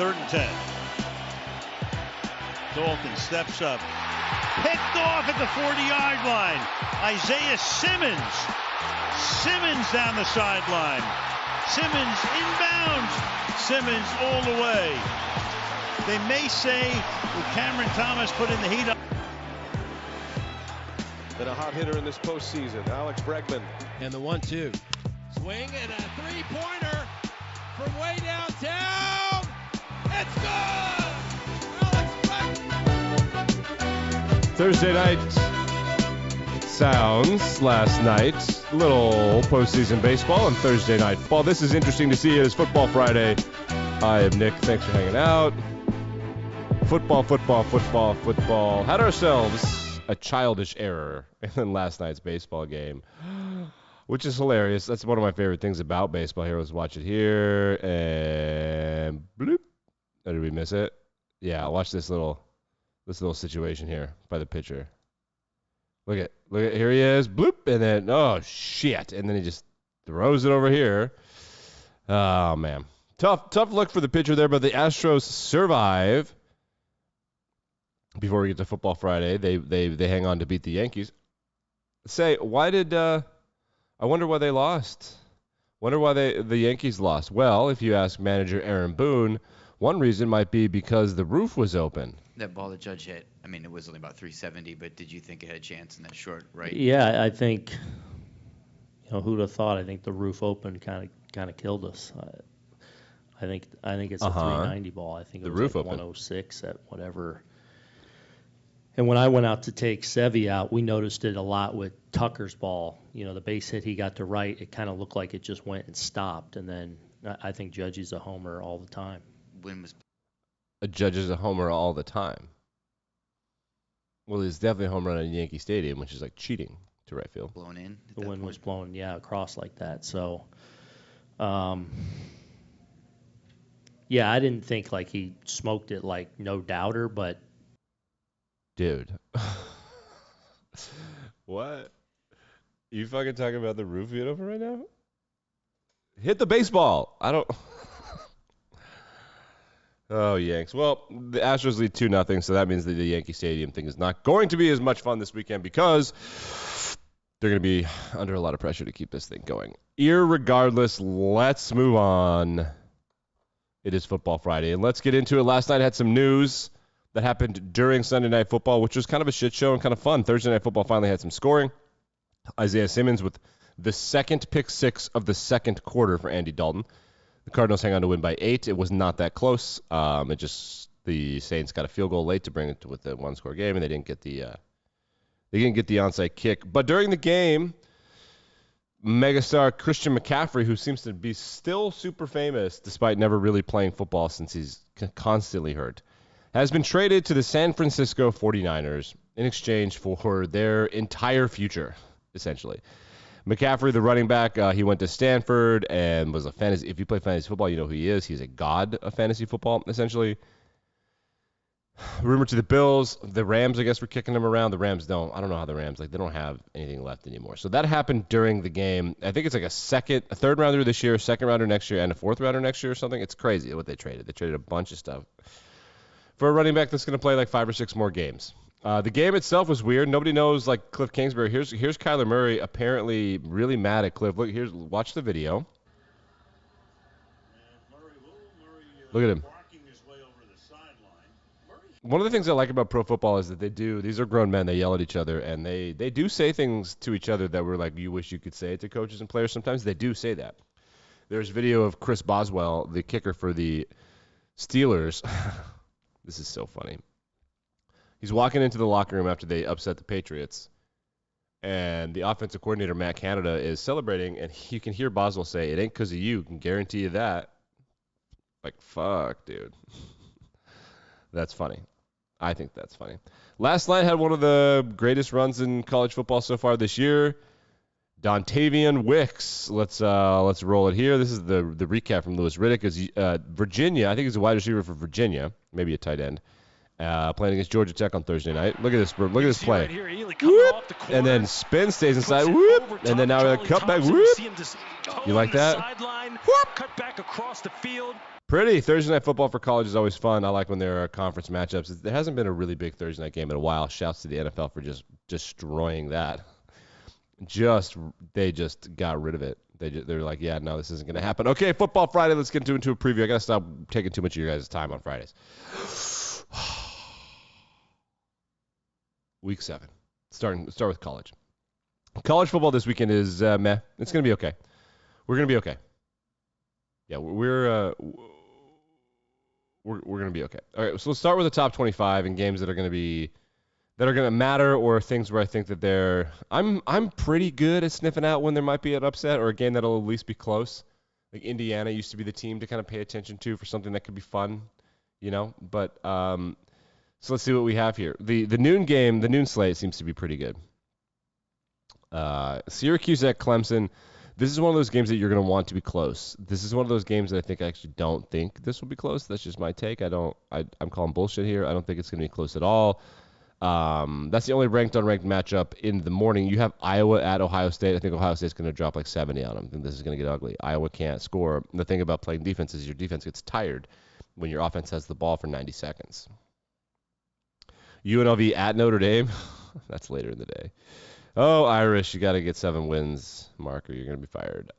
3rd and 10. Dalton steps up. Picked off at the 40-yard line. Isaiah Simmons. Simmons down the sideline. Simmons inbounds. Simmons all the way. They may say with Cameron Thomas putting the heat up. Been a hot hitter in this postseason, Alex Bregman. And the 1-2. Swing and a three-pointer from way downtown. It's good! Alex Bregman! Thursday night sounds last night. Little postseason baseball and Thursday night football. This is interesting to see. It is Football Friday. I am Nick. Thanks for hanging out. Football. Had ourselves a childish error in last night's baseball game, which is hilarious. That's one of my favorite things about baseball here. Let's watch it here. And bloop. Oh, did we miss it? Yeah, watch this little situation here by the pitcher. Look at here he is. Bloop. And then, oh, shit. And then he just throws it over here. Oh, man. Tough look for the pitcher there, but the Astros survive. Before we get to Football Friday, they hang on to beat the Yankees. Why did I wonder why they lost? Wonder why the Yankees lost? Well, if you ask manager Aaron Boone, one reason might be because the roof was open. That ball that Judge hit, I mean, it was only about 370, but did you think it had a chance in that short right? Yeah, I think, who'd have thought? I think the roof open kind of killed us. I think it's a 390 ball. I think it was like 106 at whatever. And when I went out to take Sevy out, we noticed it a lot with Tucker's ball. The base hit he got to right, it kind of looked like it just went and stopped. And then I think Judge is a homer all the time. When was a Judge is a homer all the time? Well, it's definitely a home run in Yankee Stadium, which is like cheating to right field. Blown in? The wind was blown, across like that. So, yeah, I didn't think like he smoked it like no doubter, but. Dude. What? You fucking talking about the roof being open right now? Hit the baseball. I don't. Oh, Yanks. Well, the Astros lead 2-0, so that means that the Yankee Stadium thing is not going to be as much fun this weekend because they're going to be under a lot of pressure to keep this thing going. Irregardless, let's move on. It is Football Friday, and let's get into it. Last night I had some news that happened during Sunday Night Football, which was kind of a shit show and kind of fun. Thursday Night Football finally had some scoring. Isaiah Simmons with the second pick six of the second quarter for Andy Dalton. The Cardinals hang on to win by 8. It was not that close. The Saints got a field goal late to bring it with the one-score game, and they didn't get the onside kick. But during the game, megastar Christian McCaffrey, who seems to be still super famous despite never really playing football since he's constantly hurt, has been traded to the San Francisco 49ers in exchange for their entire future, essentially. McCaffrey, the running back, he went to Stanford and was a fantasy. If you play fantasy football, you know who he is. He's a god of fantasy football, essentially. Rumored to the Bills. The Rams, I guess, were kicking him around. The Rams don't. I don't know how the Rams, they don't have anything left anymore. So that happened during the game. I think it's like a third rounder this year, second rounder next year, and a fourth rounder next year or something. It's crazy what they traded. They traded a bunch of stuff for a running back that's going to play like 5 or 6 more games. The game itself was weird. Nobody knows, like, Cliff Kingsbury. Here's Kylar Murray apparently really mad at Cliff. Look, watch the video. Look at him. One of the things I like about pro football is that these are grown men, they yell at each other, and they do say things to each other that were like, you wish you could say it to coaches and players sometimes. They do say that. There's video of Chris Boswell, the kicker for the Steelers. This is so funny. He's walking into the locker room after they upset the Patriots, and the offensive coordinator, Matt Canada, is celebrating, and you can hear Boswell say, "It ain't because of you, can guarantee you that." Like, fuck, dude. That's funny. I think that's funny. Last night had one of the greatest runs in college football so far this year. Dontavian Wicks. Let's roll it here. This is the recap from Louis Riddick. Is Virginia, I think he's a wide receiver for Virginia, maybe a tight end. Playing against Georgia Tech on Thursday night. Look at this play. Right here, whoop, and then spin, stays inside. Whoop, and then now a cut back. Whoop. You like that? Cut back across the field. Pretty. Thursday night football for college is always fun. I like when there are conference matchups. There hasn't been a really big Thursday night game in a while. Shouts to the NFL for just destroying that. They just got rid of it. They're like, yeah, no, this isn't going to happen. Okay, Football Friday. Let's get into a preview. I got to stop taking too much of your guys' time on Fridays. Week 7. Start with college. College football this weekend is meh. It's going to be okay. We're going to be okay. Yeah, we're going to be okay. All right, so let's start with the top 25 and games that are going to matter, or things where I think that I'm pretty good at sniffing out when there might be an upset or a game that'll at least be close. Like Indiana used to be the team to kind of pay attention to for something that could be fun, But so let's see what we have here. The noon game, the noon slate seems to be pretty good. Syracuse at Clemson. This is one of those games that you're going to want to be close. This is one of those games that I actually don't think this will be close. That's just my take. I'm calling bullshit here. I don't think it's going to be close at all. That's the only ranked-unranked matchup in the morning. You have Iowa at Ohio State. I think Ohio State's going to drop like 70 on them. I think this is going to get ugly. Iowa can't score. The thing about playing defense is your defense gets tired when your offense has the ball for 90 seconds. UNLV at Notre Dame. That's later in the day. Oh, Irish, you got to get 7 wins, Mark, or you're going to be fired.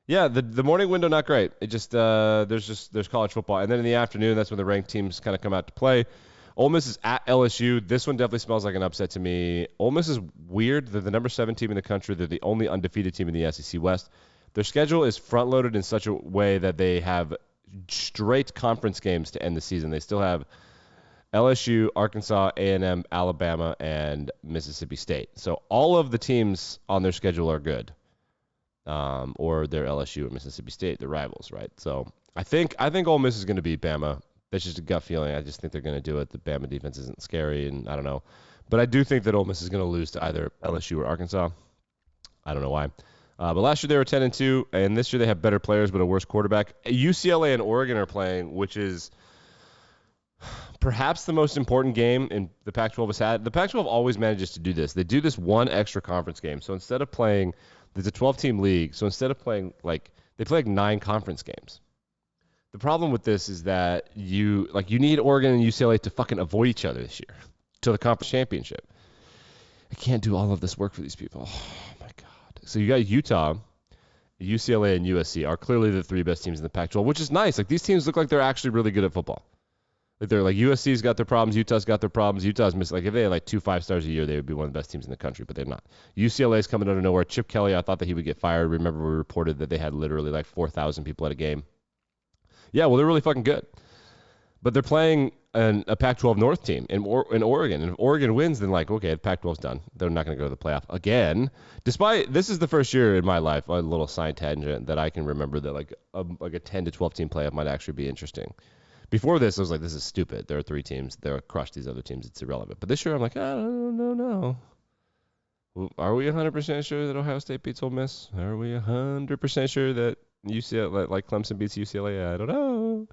Yeah, the morning window, not great. It just there's college football. And then in the afternoon, that's when the ranked teams kind of come out to play. Ole Miss is at LSU. This one definitely smells like an upset to me. Ole Miss is weird. They're the number 7 team in the country. They're the only undefeated team in the SEC West. Their schedule is front-loaded in such a way that they have straight conference games to end the season. They still have LSU, Arkansas, A&M, Alabama, and Mississippi State. So all of the teams on their schedule are good, or they're LSU or Mississippi State, they're rivals, right? So I think Ole Miss is going to beat Bama. That's just a gut feeling. I just think they're going to do it. The Bama defense isn't scary, and I don't know. But I do think that Ole Miss is going to lose to either LSU or Arkansas. I don't know why. But last year they were 10-2, and this year they have better players but a worse quarterback. UCLA and Oregon are playing, which is perhaps the most important game in the Pac-12 has had. The Pac-12 always manages to do this. They do this one extra conference game. So instead of playing, there's a 12-team league. So instead of playing, they play 9 conference games. The problem with this is that you need Oregon and UCLA to fucking avoid each other this year to the conference championship. I can't do all of this work for these people. Oh, my God. So you got Utah, UCLA, and USC are clearly the 3 best teams in the Pac-12, which is nice. These teams look like they're actually really good at football. They're USC's got their problems, Utah's got their problems. Utah's missed, if they had 2 5-stars a year, they would be one of the best teams in the country, but they're not. UCLA's coming out of nowhere. Chip Kelly, I thought that he would get fired. Remember, we reported that they had literally 4,000 people at a game. Yeah, well, they're really fucking good. But they're playing a Pac-12 North team in Oregon. And if Oregon wins, then okay, the Pac-12's done. They're not going to go to the playoff again. Despite, this is the first year in my life, a little side tangent, that I can remember that a 10 to 12 team playoff might actually be interesting. Before this, I was like, this is stupid. There are 3 teams. They'll crush these other teams. It's irrelevant. But this year, I'm like, I don't know. Are we 100% sure that Ohio State beats Ole Miss? Are we 100% sure that UCLA, Clemson beats UCLA? I don't know.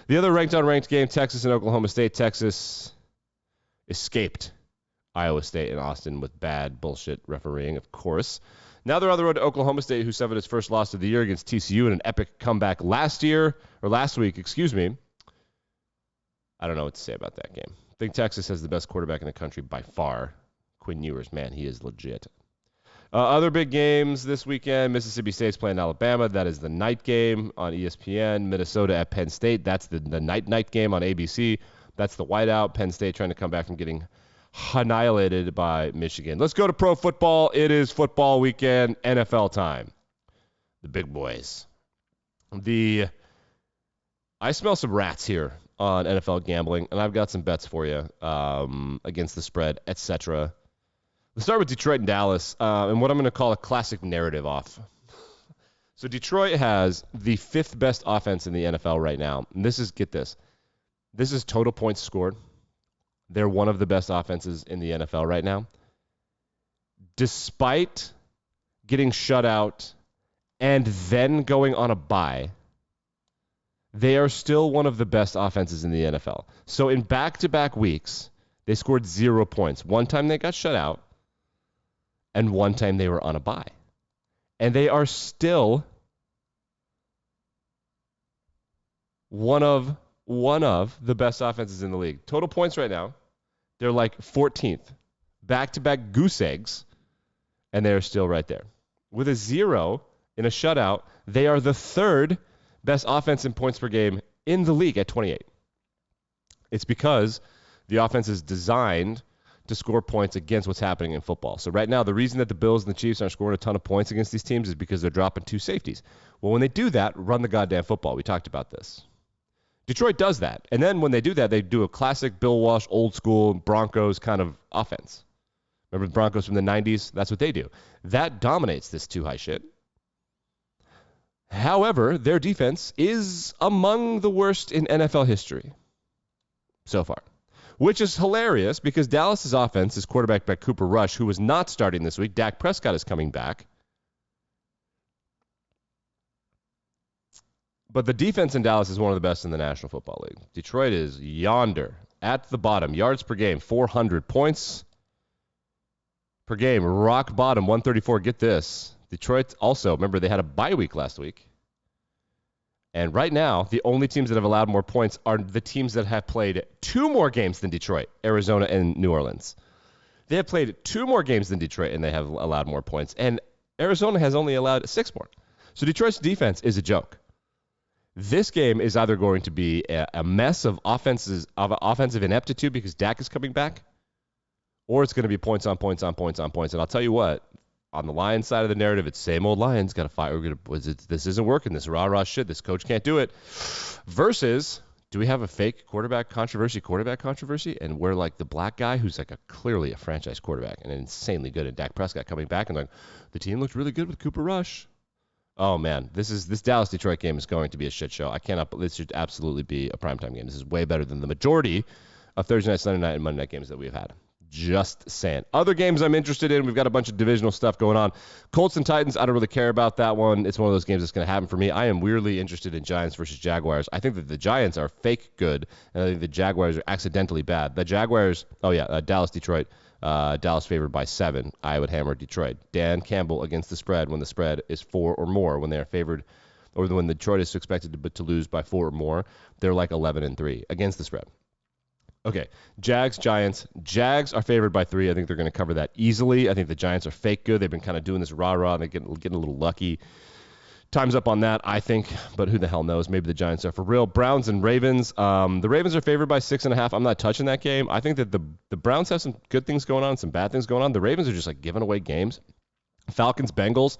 The other ranked-unranked game, Texas and Oklahoma State. Texas escaped Iowa State and Austin with bad bullshit refereeing, of course. Now they're on the road to Oklahoma State, who suffered its first loss of the year against TCU in an epic comeback last week. I don't know what to say about that game. I think Texas has the best quarterback in the country by far. Quinn Ewers, man, he is legit. Other big games this weekend, Mississippi State's playing Alabama. That is the night game on ESPN. Minnesota at Penn State. That's the night game on ABC. That's the whiteout. Penn State trying to come back from getting annihilated by Michigan. Let's go to pro football. It is football weekend, NFL time. The big boys. I smell some rats here on NFL gambling, and I've got some bets for you against the spread, etc. Let's start with Detroit and Dallas, and what I'm going to call a classic narrative off. So Detroit has the 5th best offense in the NFL right now. And this is total points scored. They're one of the best offenses in the NFL right now. Despite getting shut out and then going on a bye, they are still one of the best offenses in the NFL. So in back-to-back weeks, they scored 0 points. One time they got shut out, and one time they were on a bye. And they are still one of the best offenses in the league. Total points right now, they're like 14th. Back-to-back goose eggs, and they're still right there. With a 0 in a shutout, they are the third best offense in points per game in the league at 28. It's because the offense is designed to score points against what's happening in football. So right now, the reason that the Bills and the Chiefs aren't scoring a ton of points against these teams is because they're dropping 2 safeties. Well, when they do that, run the goddamn football. We talked about this. Detroit does that. And then when they do that, they do a classic Bill Walsh, old school Broncos kind of offense. Remember the Broncos from the 90s? That's what they do. That dominates this too high shit. However, their defense is among the worst in NFL history so far, which is hilarious because Dallas's offense is quarterbacked by Cooper Rush, who was not starting this week. Dak Prescott is coming back. But the defense in Dallas is one of the best in the National Football League. Detroit is yonder at the bottom. Yards per game, 400 points per game. Rock bottom, 134. Get this. Detroit also, remember, they had a bye week last week. And right now, the only teams that have allowed more points are the teams that have played 2 more games than Detroit, Arizona and New Orleans. They have played 2 more games than Detroit, and they have allowed more points. And Arizona has only allowed 6 more. So Detroit's defense is a joke. This game is either going to be a mess of offensive ineptitude because Dak is coming back, or it's going to be points on points on points on points. And I'll tell you what, on the Lions side of the narrative, it's same old Lions. Got to fight. This isn't working. This rah-rah shit. This coach can't do it. Versus, do we have a fake quarterback controversy? And we're like the black guy who's like clearly a franchise quarterback and insanely good. And Dak Prescott coming back and like, the team looked really good with Cooper Rush. Oh, man, this Dallas-Detroit game is going to be a shit show. This should absolutely be a primetime game. This is way better than the majority of Thursday night, Sunday night, and Monday night games that we've had. Just saying. Other games I'm interested in, we've got a bunch of divisional stuff going on. Colts and Titans, I don't really care about that one. It's one of those games that's going to happen for me. I am weirdly interested in Giants versus Jaguars. I think that the Giants are fake good, and I think the Jaguars are accidentally bad. The Jaguars, Dallas-Detroit. Dallas favored by 7. I would hammer Detroit. Dan Campbell against the spread when the spread is 4 or more. When they are favored, or when Detroit is expected to lose by 4 or more, they're like 11-3 against the spread. Okay, Jags, Giants. Jags are favored by 3. I think they're going to cover that easily. I think the Giants are fake good. They've been kind of doing this rah-rah. They're getting a little lucky. Time's up on that, I think, but who the hell knows? Maybe the Giants are for real. Browns and Ravens. The Ravens are favored by 6.5. I'm not touching that game. I think that the Browns have some good things going on, some bad things going on. The Ravens are just like giving away games. Falcons, Bengals.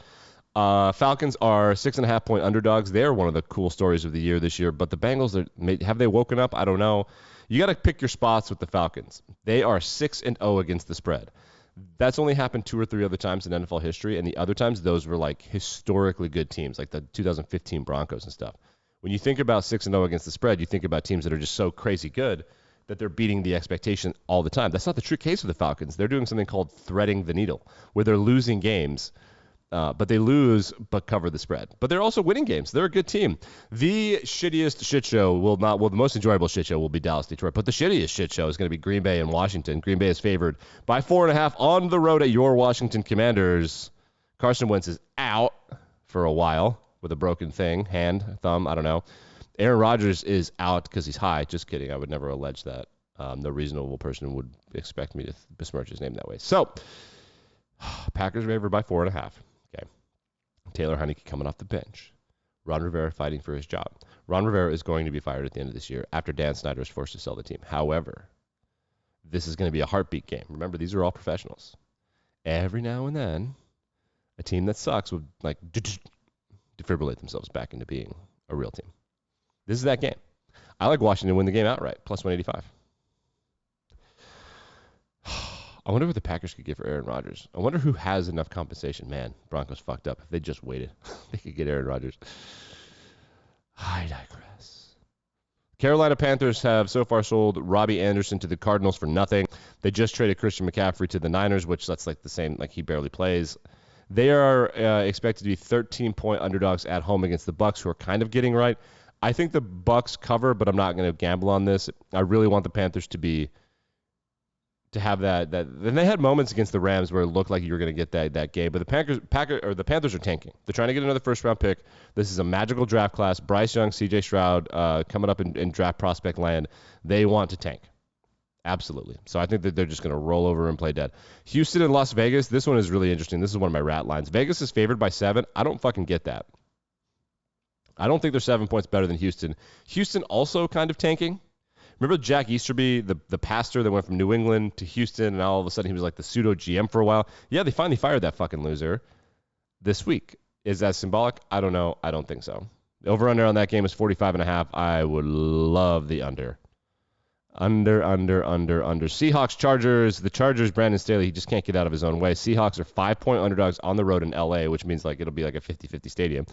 Falcons are 6.5-point underdogs. They are one of the cool stories of the year this year, but the Bengals, have they woken up? I don't know. You got to pick your spots with the Falcons. They are 6-0 against the spread. That's only happened 2 or 3 other times in NFL history, and the other times those were like historically good teams, like the 2015 Broncos and stuff. When you think about 6-0 against the spread, you think about teams that are just so crazy good that they're beating the expectation all the time. That's not the true case of the Falcons. They're doing something called threading the needle, where they're losing games, but they lose but cover the spread. But they're also winning games. They're a good team. The shittiest shit show the most enjoyable shit show will be Dallas-Detroit. But the shittiest shit show is going to be Green Bay and Washington. Green Bay is favored by 4.5 on the road at your Washington Commanders. Carson Wentz is out for a while with a broken thumb, I don't know. Aaron Rodgers is out because he's high. Just kidding. I would never allege that. No reasonable person would expect me to besmirch his name that way. So, Packers favored by 4.5. Okay. Taylor Heineke coming off the bench. Ron Rivera fighting for his job. Ron Rivera is going to be fired at the end of this year after Dan Snyder is forced to sell the team. However, this is going to be a heartbeat game. Remember, these are all professionals. Every now and then, a team that sucks would like defibrillate themselves back into being a real team. This is that game. I like Washington to win the game outright, plus 185. I wonder what the Packers could get for Aaron Rodgers. I wonder who has enough compensation. Man, Broncos fucked up. If they just waited, they could get Aaron Rodgers. I digress. Carolina Panthers have so far sold Robbie Anderson to the Cardinals for nothing. They just traded Christian McCaffrey to the Niners, which that's like the same, like he barely plays. They are expected to be 13-point underdogs at home against the Bucs, who are kind of getting right. I think the Bucs cover, but I'm not going to gamble on this. I really want the Panthers to to have that. Then they had moments against the Rams where it looked like you were going to get that game, but the Panthers are tanking. They're trying to get another first-round pick. This is a magical draft class. Bryce Young, C.J. Stroud coming up in draft prospect land. They want to tank. Absolutely. So I think that they're just going to roll over and play dead. Houston and Las Vegas, this one is really interesting. This is one of my rat lines. Vegas is favored by 7. I don't fucking get that. I don't think they're 7 points better than Houston. Houston also kind of tanking. Remember Jack Easterby, the pastor that went from New England to Houston, and all of a sudden he was like the pseudo GM for a while? Yeah, they finally fired that fucking loser this week. Is that symbolic? I don't know. I don't think so. The over-under on that game is 45.5. I would love the under. Under. Seahawks, Chargers. The Chargers, Brandon Staley, he just can't get out of his own way. Seahawks are 5-point underdogs on the road in L.A., which means like it'll be like a 50-50 stadium.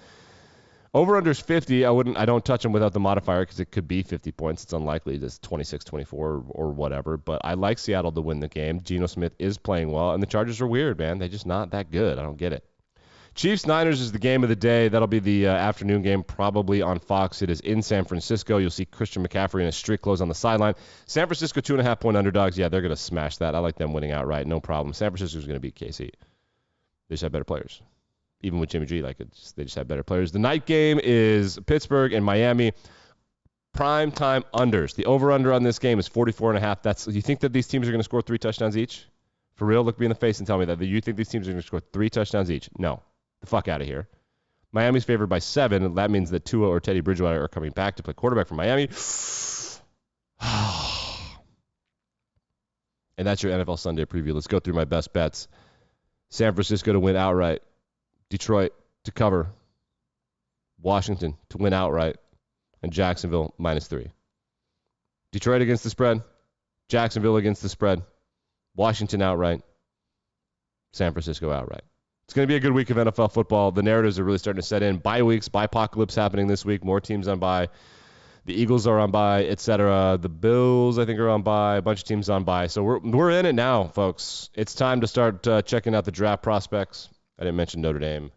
Over-under is 50. I don't touch them without the modifier because it could be 50 points. It's unlikely. It's 26-24 or whatever. But I like Seattle to win the game. Geno Smith is playing well, and the Chargers are weird, man. They're just not that good. I don't get it. Chiefs-Niners is the game of the day. That'll be the afternoon game, probably on Fox. It is in San Francisco. You'll see Christian McCaffrey in his street clothes on the sideline. San Francisco 2.5-point underdogs. Yeah, they're going to smash that. I like them winning outright. No problem. San Francisco's going to beat KC. They just have better players. Even with Jimmy G, they just have better players. The night game is Pittsburgh and Miami. Prime time unders. The over-under on this game is 44.5. You think that these teams are going to score 3 touchdowns each? For real? Look me in the face and tell me that. You think these teams are going to score 3 touchdowns each? No. The fuck out of here. Miami's favored by 7, and that means that Tua or Teddy Bridgewater are coming back to play quarterback for Miami. And that's your NFL Sunday preview. Let's go through my best bets. San Francisco to win outright. Detroit to cover. Washington to win outright. And Jacksonville -3. Detroit against the spread. Jacksonville against the spread. Washington outright. San Francisco outright. It's going to be a good week of NFL football. The narratives are really starting to set in. Bye weeks, bye-pocalypse happening this week. More teams on bye. The Eagles are on bye, etc. The Bills, I think, are on bye. A bunch of teams on bye. So we're in it now, folks. It's time to start checking out the draft prospects. I didn't mention Notre Dame,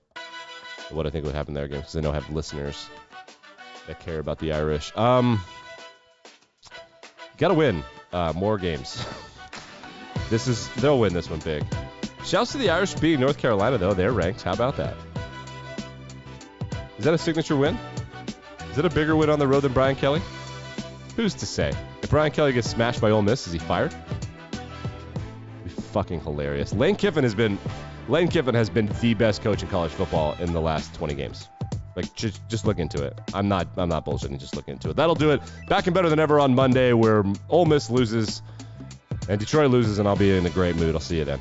what I think would happen there again, because I know I have listeners that care about the Irish. Got to win more games. They'll win this one big. Shouts to the Irish beating North Carolina, though. They're ranked. How about that? Is that a signature win? Is it a bigger win on the road than Brian Kelly? Who's to say? If Brian Kelly gets smashed by Ole Miss, is he fired? It'd be fucking hilarious. Lane Kiffin has been the best coach in college football in the last 20 games. Like, just look into it. I'm not bullshitting. Just look into it. That'll do it. Back and better than ever on Monday, where Ole Miss loses and Detroit loses, and I'll be in a great mood. I'll see you then.